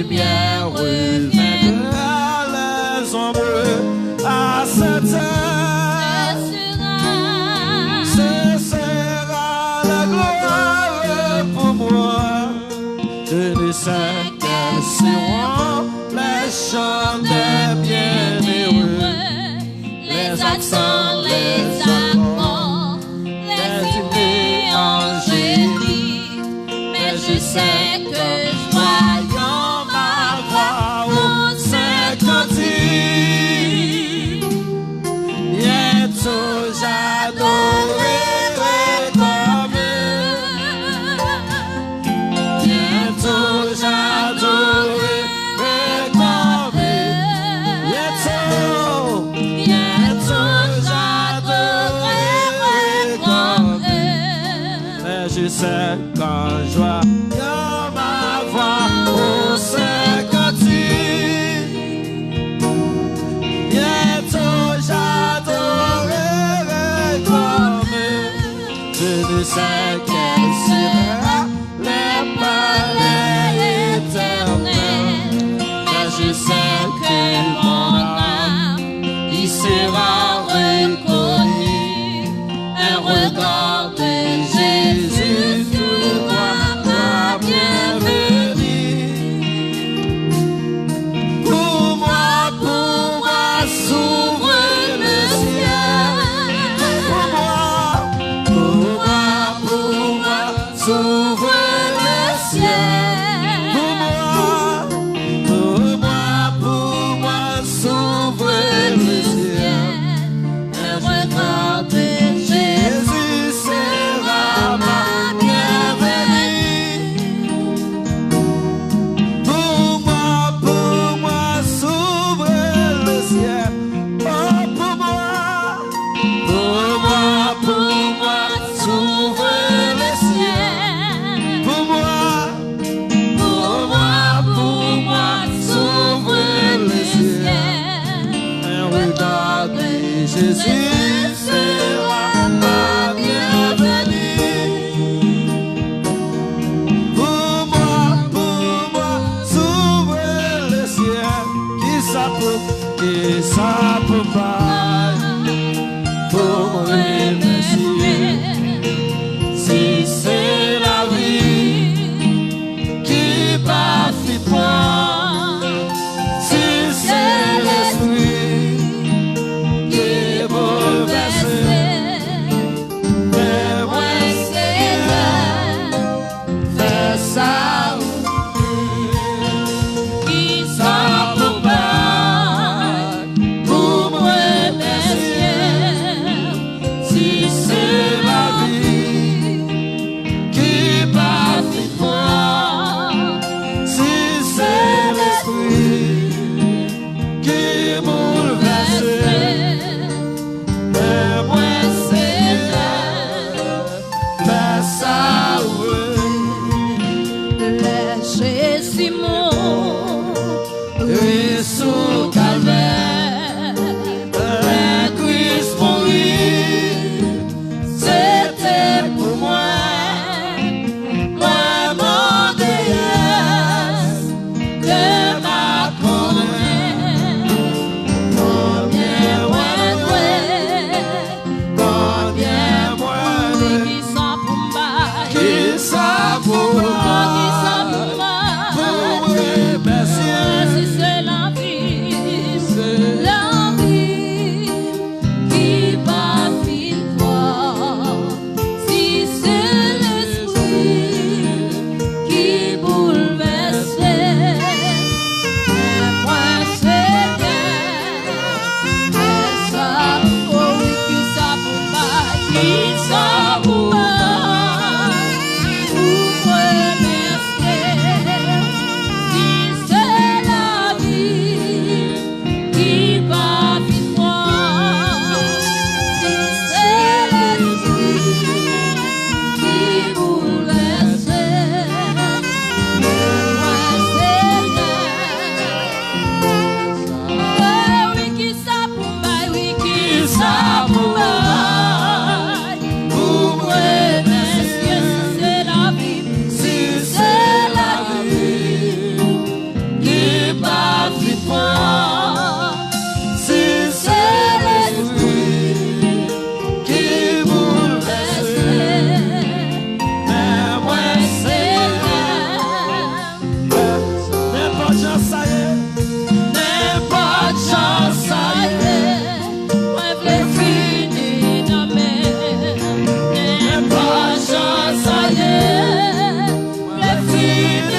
lumière reviendra, les ombres à cette heure. Ce sera la gloire pour moi. Je ne sais quels seront les chants des bienheureux, les accents, les accords, les idées angéliques. Mais je sais que joyant ma voix au Saint-Cantique, bientôt j'adorerai comme eux. Bientôt j'adorerai comme eux. Bientôt j'adorerai comme eux. Mais je sais quand je vois ma voix au Saint-Cantique, bientôt j'adorerai comme eux. Je ne sais quel sera le palais éternel, mais je sais que mon âme y sera reconnue. Un regard de Jésus trouvera ma bienvenue. Pour moi, s'ouvre le ciel. Pour moi, s'ouvre